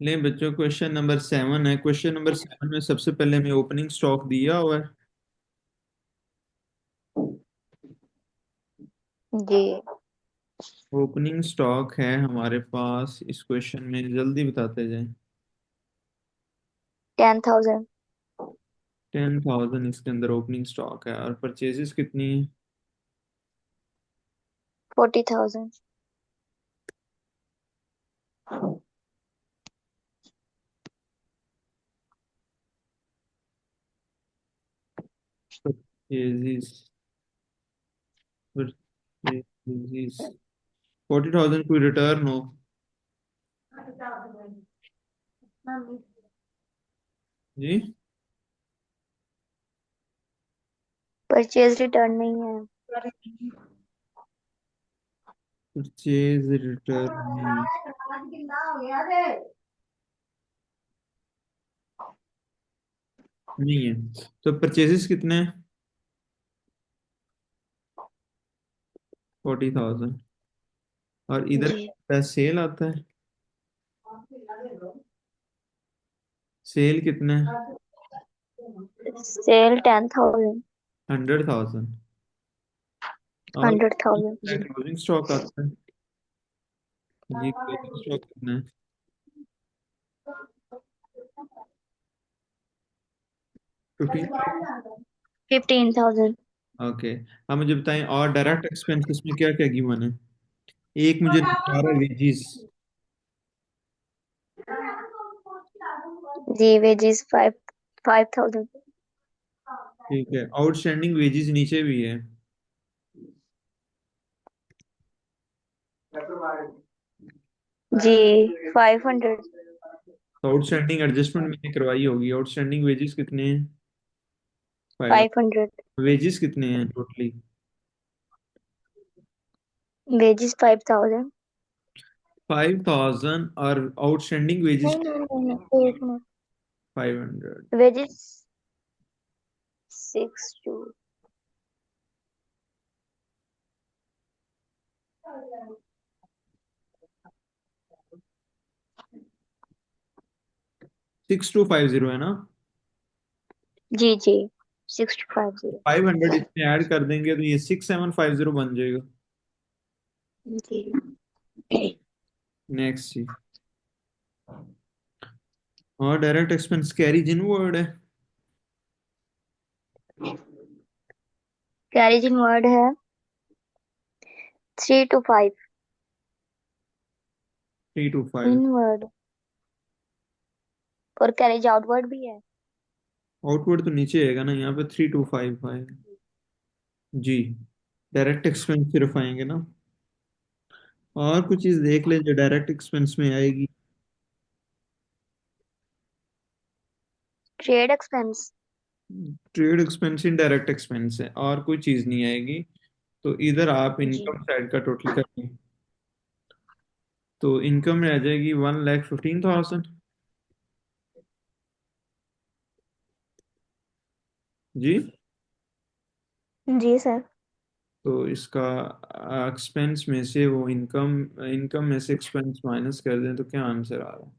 ले बच्चों, question number 7 है। क्वेश्चन नंबर 7 में सबसे पहले हमें ओपनिंग स्टॉक दिया हुआ है। जी। ओपनिंग स्टॉक है हमारे पास इस क्वेश्चन में, जल्दी बताते जाएं। 10,000। 10,000 इसके अंदर ओपनिंग स्टॉक है, और परचेजेस कितनी है? 40,000। परचेजेस परचेजेस 40,000 कोई रिटर्न हो? जी। परचेज रिटर्न नहीं है। परचेज रिटर्न नहीं? नहीं है। तो परचेजेस कितने हैं? 40,000। और इधर जी। सेल आता है। सेल कितने? सेल 10,000। 100,000। और 100,000 जी। क्लोजिंग स्टॉक आता है। जी, क्लोजिंग स्टॉक कितना है? 15,000। 15,000। ओके। अब मुझे बताएं, और डायरेक्ट एक्सपेंसेस में क्या क्या गिवन है? एक मुझे बता रहा है वेजिस। जी, वेजिस 5,000। ठीक है, आउटस्टैंडिंग वेजिस नीचे भी है। जी, 500। आउटस्टैंडिंग एडजस्टमेंट मैंने करवाई होगी। आउटस्टैंडिंग वेजिस कितने हैं? 5। 500। वेजिस कितने हैं टोटली? वेजिस 5,000। 5,000 और आउटस्टैंडिंग वेजिस नहीं नहीं नहीं नहीं, एक मिनट। 500। वेजिस 62। 6250 है ना? जी जी, 6250। 500 इसमें ऐड कर देंगे तो ये 6750 बन जाएगा। जी। नेक्स्ट जी। और डायरेक्ट एक्सपेंस कैरी जिन वर्ड है। कैरेज इन वर्ड है 3 to 5। 3 to 5। इन वर्ड और कैरेज आउटवर्ड भी है। आउटवर्ड तो नीचे आएगा ना, यहाँ पे 3 to 5 जी। डायरेक्ट एक्सपेंस सिर्फ आएंगे ना। और कुछ चीज देख ले जो डायरेक्ट एक्सपेंस में आएगी। Trade expense. Trade expense indirect expense है, और कोई चीज नहीं आएगी। तो इधर आप जी। इनकम साइड का टोटल करें तो इनकम में आ जाएगी 1,15,000। जी। जी सर। तो इसका एक्सपेंस में से वो इनकम इनकम में से एक्सपेंस माइनस कर दें तो क्या आंसर आ रहा है?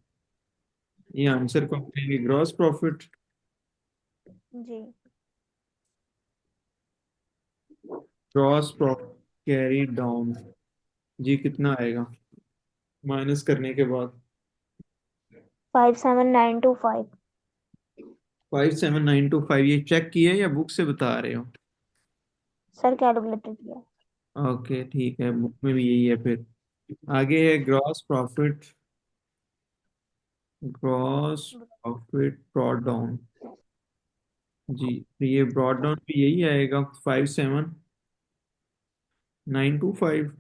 ये आंसर को हम कहेंगे ग्रॉस प्रॉफिट। जी। Gross profit carry down. जी, कितना आएगा माइनस करने के बाद? 57925। 5,792,5। ये चेक किए या बुक से बता रहे हो? सर कैलकुलेटर किया। ओके ठीक है, बुक में भी यही है फिर। आगे है gross profit. Gross profit brought down. जी, तो ये ब्रॉट डाउन भी यही आएगा, 5,792,5।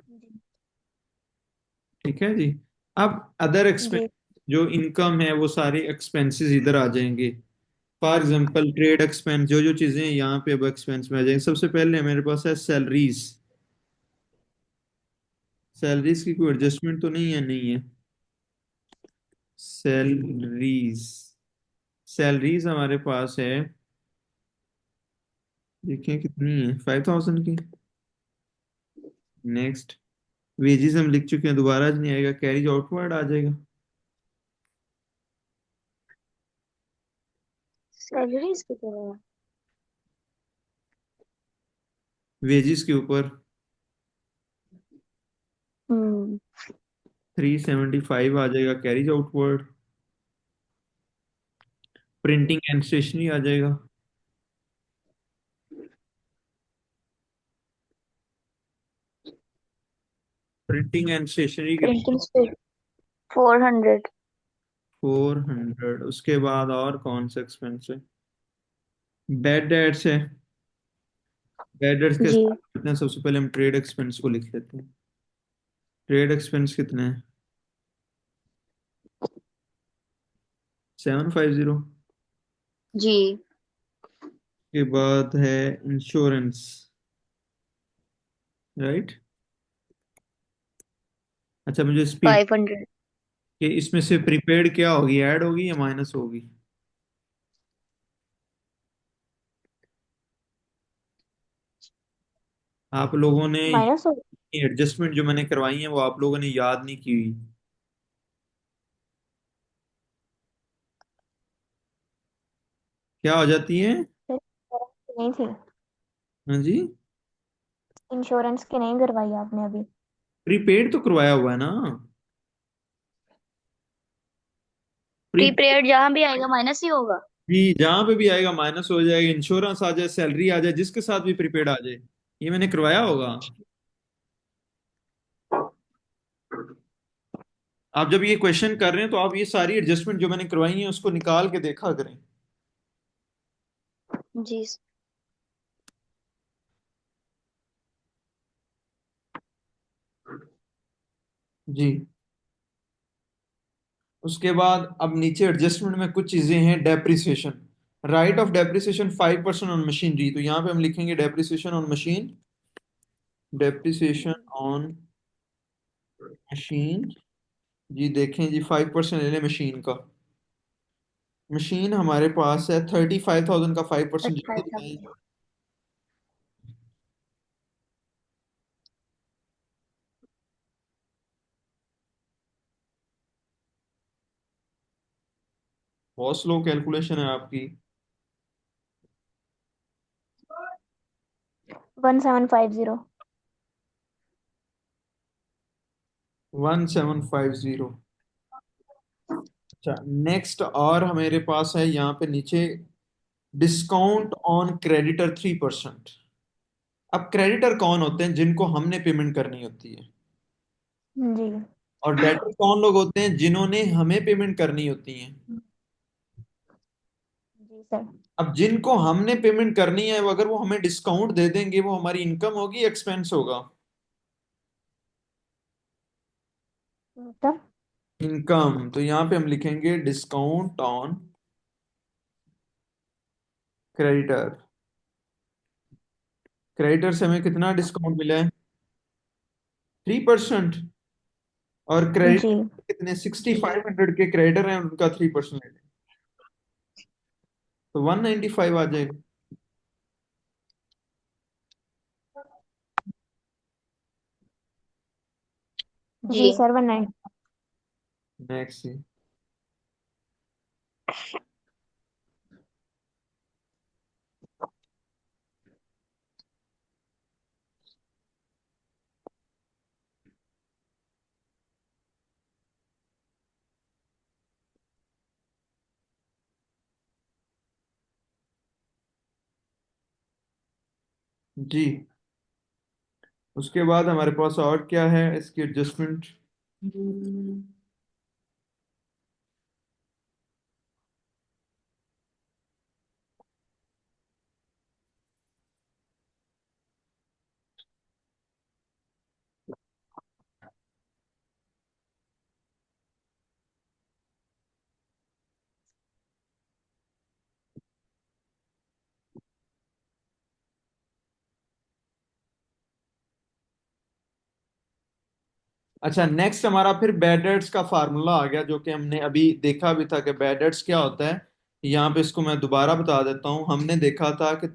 ठीक है जी। अब अदर एक्सपेंस, जी। जो इनकम है वो सारे एक्सपेंसेस इधर आ जाएंगे। फॉर एग्जांपल ट्रेड एक्सपेंस, जो जो चीजें यहाँ पे अब एक्सपेंस में आ जाएंगी। सबसे पहले मेरे पास है सैलरीज। सैलरीज की कोई एडजस्टमेंट तो नहीं है? नहीं है। सैलरीज सैलरीज हमारे पास है। देखिए कितनी है, 5,000 की। नेक्स्ट। वेजेस हम लिख चुके हैं, दोबारा नहीं आएगा, कैरीज आउटवर्ड आ जाएगा। सैलरीज की तरह। वेजिस के ऊपर हम्म। 375 आ जाएगा carriage outward. Printing and stationery आ जाएगा। प्रिंटिंग एंड स्टेशनरी कितना? Printing speed 400। 400। उसके बाद और कौन सा एक्सपेंस है? बैड डेट्स है। बैड डेट्स के जी। साथ कितना? सबसे पहले हम ट्रेड एक्सपेंस को लिख लेते हैं। ट्रेड एक्सपेंस कितने हैं? 750। जी। के बाद है इंश्योरेंस, राइट। अच्छा, मुझे स्पीड 500। के इसमें से प्रीपेड क्या होगी, ऐड होगी या माइनस होगी? आप लोगों ने माइनस हो। एडजस्टमेंट जो मैंने करवाई है वो आप लोगों ने याद नहीं की हुई। क्या हो जाती है? नहीं थी। हाँ जी। इंश्योरेंस की नहीं करवाई आपने अभी। प्रीपेड तो करवाया हुआ है ना। प्री प्रीपेड जहां भी आएगा माइनस ही होगा। जी, जहां पे भी आएगा माइनस हो जाएगा। इंश्योरेंस आ जाए, सैलरी आ जाए, जिसके साथ भी प्रीपेड आ जाए, ये मैंने करवाया होगा। आप जब ये क्वेश्चन कर रहे हैं तो आप ये सारी एडजस्टमेंट जो मैंने करवाई है उसको निकाल के देखा करें। जी। जी। उसके बाद अब नीचे एडजस्टमेंट में कुछ चीजें हैं। Depreciation, write off depreciation 5% on machinery, तो यहाँ पे हम लिखेंगे depreciation on machine. Depreciation on machine. जी देखें जी, 5% ले लें मशीन का। मशीन हमारे पास है 35,000 का 5% जल्दी बताएं। 35,000। बहुत स्लो कैलकुलेशन है आपकी। 1750। 1750। अच्छा, नेक्स्ट और हमारे पास है यहाँ पे नीचे डिस्काउंट ऑन क्रेडिटर 3%। अब क्रेडिटर कौन होते हैं? जिनको हमने पेमेंट करनी होती है। जी। और डेटर कौन लोग होते हैं? जिन्होंने हमें पेमेंट करनी होती है। जी सर। अब जिनको हमने पेमेंट करनी है, अगर वो हमें डिस्काउंट दे देंगे, वो हमारी इनकम होगी, एक्सपेंस होगा? मतलब। इनकम। तो यहाँ पे हम लिखेंगे डिस्काउंट ऑन क्रेडिटर। क्रेडिटर से हमें कितना डिस्काउंट मिला है? 3%। और जी। क्रेडिट कितने? 6500 के क्रेडिटर हैं, उनका 3%। तो 195 आ जाएगा। जी सर 19। नेक्स्ट। जी। उसके बाद हमारे पास और क्या है इसकी एडजस्टमेंट? अच्छा, नेक्स्ट हमारा फिर बैड डेट्स का फार्मूला आ गया, जो कि हमने अभी देखा भी था कि बैड डेट्स क्या होता है। यहाँ पे इसको मैं दोबारा बता देता हूँ। हमने देखा था कि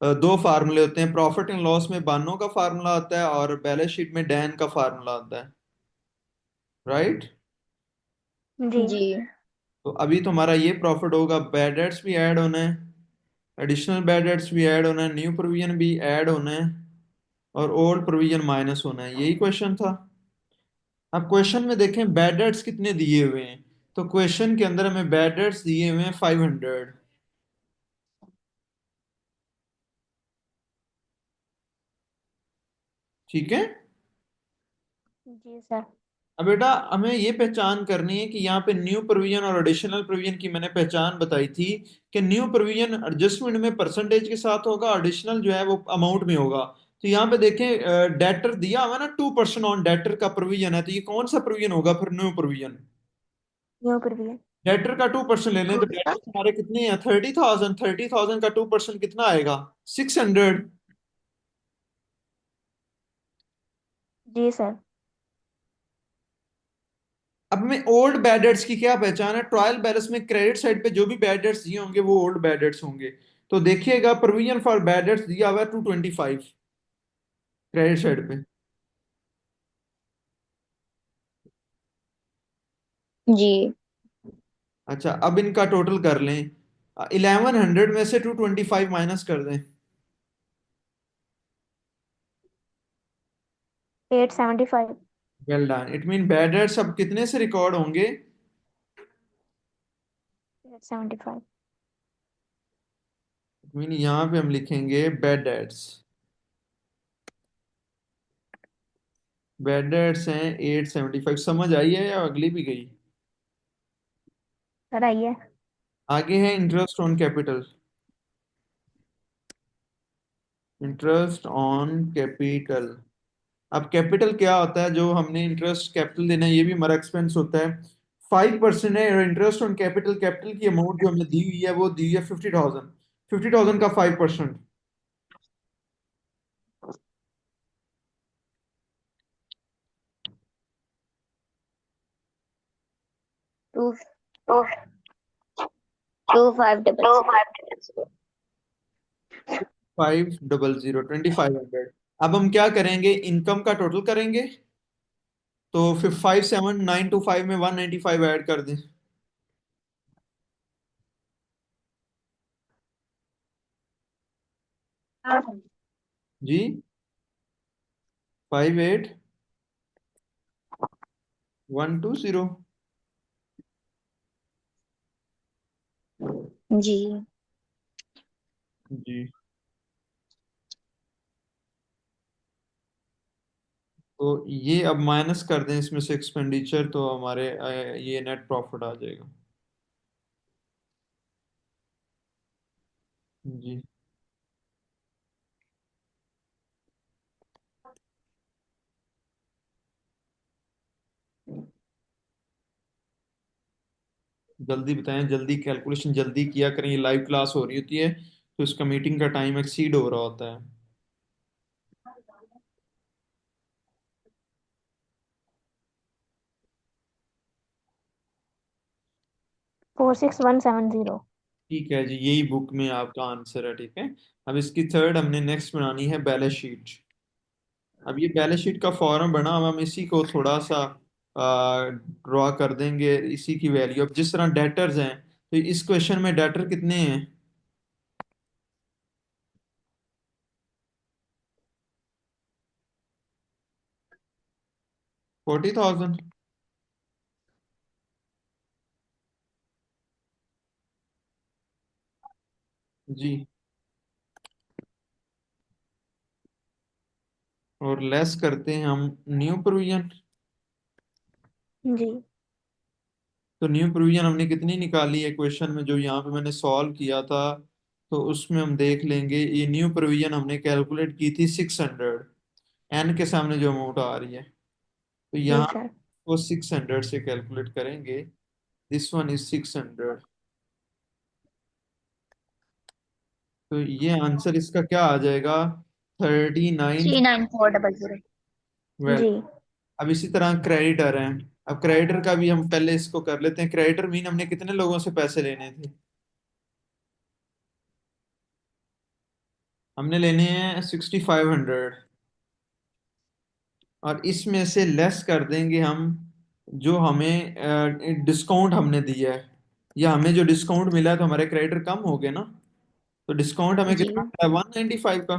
दो फार्मूले होते हैं। प्रॉफिट एंड लॉस में बानो का फार्मूला आता है और बैलेंस शीट में डैन का फार्मूला आता है, राइट। जी। जी। तो अभी तुम्हारा ये प्रॉफिट होगा, बैड डेट्स भी ऐड होना है, एडिशनल बैड डेट्स भी ऐड होना है, न्यू प्रोविजन भी ऐड होना है, और ओल्ड प्रोविजन माइनस होना है। यही क्वेश्चन था। अब क्वेश्चन में देखें बैड डेट्स कितने दिए हुए हैं। तो क्वेश्चन के अंदर हमें बैड डेट्स दिए हुए हैं 500। ठीक है। जी सर। अब बेटा हमें ये पहचान करनी है कि यहाँ पे न्यू प्रोविजन और एडिशनल प्रोविजन की मैंने पहचान बताई थी कि न्यू प्रोविजन एडजस्टमेंट में परसेंटेज के साथ होगा, एडिशनल जो है वो अमाउंट में होगा। तो यहाँ पे देखें डेटर दिया हुआ है ना, 2% ऑन डेटर का प्रोविजन है, तो ये कौन सा प्रोविजन होगा फिर? New provision. New previous. Debtor का 2% ले लें तो जी डेटर सर। हमारे कितने हैं? 30,000। 30,000 का 2% कितना आएगा? 600। जी सर। अब हमें ओल्ड बैड डेट्स की क्या पहचान है? ट्रायल बैलेंस में क्रेडिट साइड पे जो भी बैड डेट्स दिए होंगे वो ओल्ड बैड डेट्स होंगे। तो देखिएगा प्रोविजन फॉर बैड डेट्स दिया हुआ है 225 क्रेडिट साइड पे। जी। अच्छा, अब इनका टोटल कर लें। 1100 में से 225 माइनस कर दें। 875। Well done. It mean bad debts अब कितने से रिकॉर्ड होंगे? 875। इट मीन यहाँ पे हम लिखेंगे बैड डेट्स। बैड डेट्स हैं 875। समझ आई है या अगली भी गई? सर आइए। आगे है interest on capital. Interest on capital. अब कैपिटल क्या होता है? जो हमने इंटरेस्ट कैपिटल देना है, ये भी हमारा एक्सपेंस होता है। 5% है, और इंटरेस्ट ऑन कैपिटल, कैपिटल की अमाउंट जो हमें दी हुई है वो दी हुई है 50,000। 50,000 का 5%। टू 2500। 500, 2,500। अब हम क्या करेंगे? इनकम का टोटल करेंगे। तो फिर 57,925 में 195 ऐड कर दें। जी। 58,120। जी। जी। तो ये अब माइनस कर दें इसमें से एक्सपेंडिचर, तो हमारे ये नेट प्रॉफिट आ जाएगा। जी। जल्दी बताएं, जल्दी कैलकुलेशन जल्दी किया करें, ये लाइव क्लास हो रही होती है तो इसका मीटिंग का टाइम एक्सीड हो रहा होता है। 46170। ठीक है जी, यही बुक में आपका आंसर है। ठीक है। अब इसकी थर्ड हमने नेक्स्ट बनानी है बैलेंस शीट। अब ये बैलेंस शीट का फॉर्म बना, अब हम इसी को थोड़ा सा ड्रॉ कर देंगे, इसी की वैल्यू। अब जिस तरह डेटर्स हैं, तो इस क्वेश्चन में डेटर कितने हैं? 40,000। जी। और लेस करते हैं हम न्यू प्रोविजन। जी। तो न्यू प्रोविजन हमने कितनी निकाली है क्वेश्चन में, जो यहाँ पे मैंने सॉल्व किया था? तो उसमें हम देख लेंगे, ये न्यू प्रोविजन हमने कैलकुलेट की थी 600। एन के सामने जो अमाउंट आ रही है, तो जी यहाँ सर। वो 600 से कैलकुलेट करेंगे। This one is 600। तो ये आंसर इसका क्या आ जाएगा? 39। 39400। वेल। जी। अब इसी तरह क्रेडिटर हैं। अब क्रेडिटर का भी हम पहले इसको कर लेते हैं। क्रेडिटर मीन हमने कितने लोगों से पैसे लेने थे? हमने लेने हैं 6,500। और इसमें से लेस कर देंगे हम जो हमें डिस्काउंट हमने दिया है। या हमें जो डिस्काउंट मिला है तो हमारे क्रेडिटर कम हो गए ना। तो डिस्काउंट हमें जी कितना मिला है, 195 का।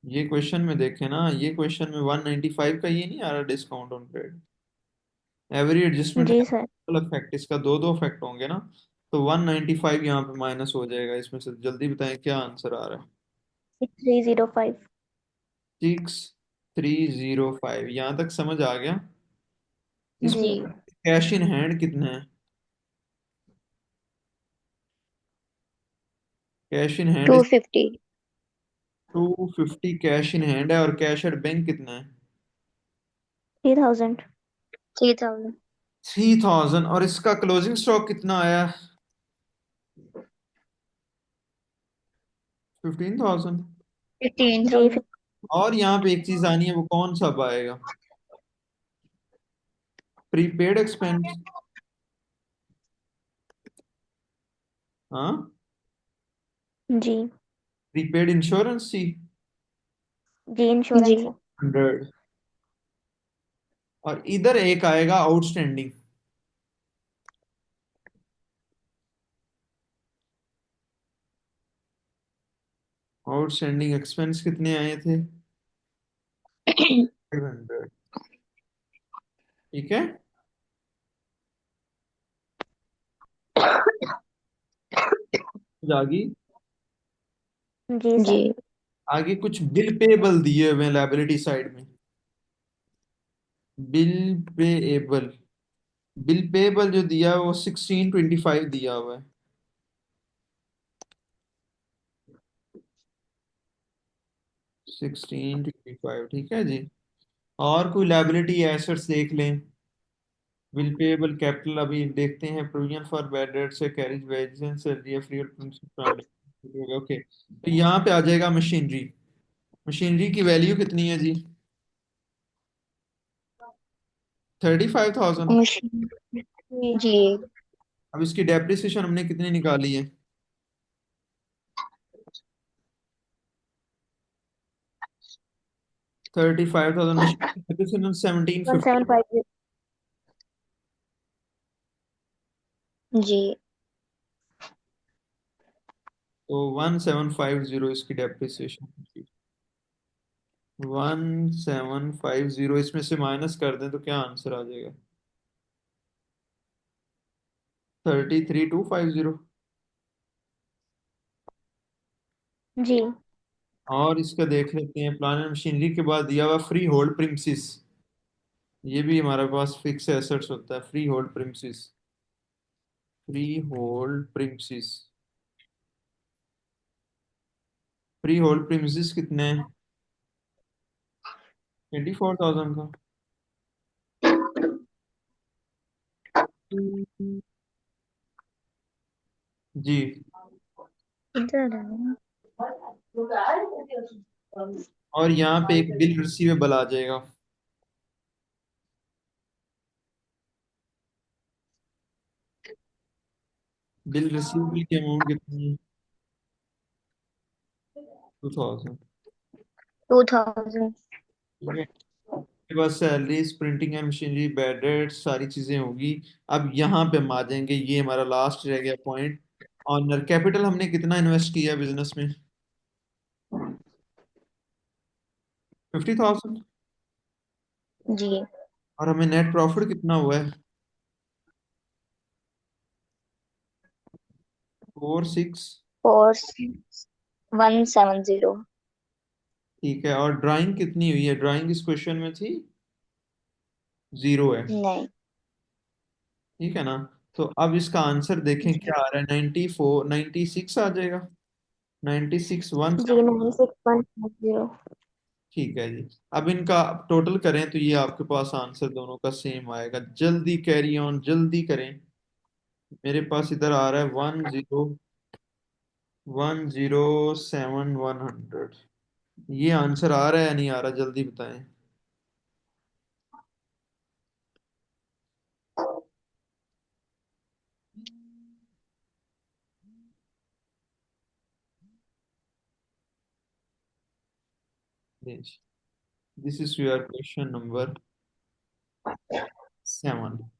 ये क्वेश्चन में देखें ना, ये क्वेश्चन में 195 का ये नहीं आ रहा discount on credit. Every adjustment जी सर। है इफेक्ट, इसका दो दो इफेक्ट होंगे ना। तो 195 यहाँ पे माइनस हो जाएगा इसमें से। जल्दी बताएं क्या आंसर आ रहा है। 6305। 6305, यहाँ तक समझ आ गया। जी। इसमें कैश इन हैंड कितना है? Cash in hand 250। 250 cash in hand है, और कैश एट बैंक कितना है? 3000। 3000। 3000। और इसका क्लोजिंग स्टॉक कितना आया? 15,000। 15,000। और यहाँ पे एक चीज आनी है, वो कौन सा अब आएगा? Prepaid expense. हाँ। जी। प्रीपेड इंश्योरेंस थी। जी इंश्योरेंस जी है। 100। और इधर एक आएगा आउटस्टैंडिंग। आउटस्टैंडिंग एक्सपेंस कितने आए थे? 500। ठीक है। जागी। जी जी। सर। आगे कुछ बिल पेबल दिए हुए हैं लाइबिलिटी साइड में। Bill payable. बिल पेएबल जो दिया है वो 1625 दिया हुआ है। 1625, ठीक है जी। और कोई लाइबिलिटी एसेट्स देख लें। बिल पेएबल कैपिटल अभी देखते हैं। प्रोविजन फॉर बैड डेट्स से कैरेज वेजेस सैलरी फ्री और ओके, तो यहाँ पे आ जाएगा मशीनरी। मशीनरी की वैल्यू कितनी है जी? 35,000। मशीन। जी। अब इसकी डेप्रिसिएशन हमने कितनी निकाली है? 35,000। Machine depreciation 1750। 1750। जी। तो 1750 इसकी डेप्रिसिएशन। 1750 इसमें से माइनस कर दें तो क्या आंसर आ जाएगा? 33250। जी। और इसका देख लेते हैं, प्लांट एंड मशीनरी के बाद दिया हुआ फ्री होल्ड प्रिमिसेस। ये भी हमारे पास फिक्स एसेट्स होता है, free hold premises. Free hold premises. Free hold premises कितने हैं? 24,000 का। जी। इधर है। और यहाँ पे एक बिल रिसीवेबल आ जाएगा। बिल रिसीवेबल की अमाउंट कितनी है? 2,000। 2000। ठीक है। के बाद salaries, printing and machinery, bad debt, सारी चीजें होगी। अब यहाँ पे हम आ जाएंगे, ये हमारा लास्ट रह गया पॉइंट। ऑनर कैपिटल हमने कितना इन्वेस्ट किया बिजनेस में? 50,000। जी। और हमें नेट प्रॉफिट कितना हुआ है? 46। 4170। ठीक है। और ड्राइंग कितनी हुई है? ड्राइंग इस क्वेश्चन में थी, जीरो है। नहीं। ठीक है ना। तो अब इसका आंसर देखें जी। क्या आ रहा है। 94, 96 आ जाएगा। 96 वन। जी 96150। ठीक है जी। अब इनका टोटल करें तो ये आपके पास आंसर दोनों का सेम आएगा। जल्दी कैरी ऑन, जल्दी करें। मेरे पास इधर आ रहा है 10,107,100। ये आंसर आ रहा है या नहीं आ रहा, जल्दी बताएं। This is your question number 7।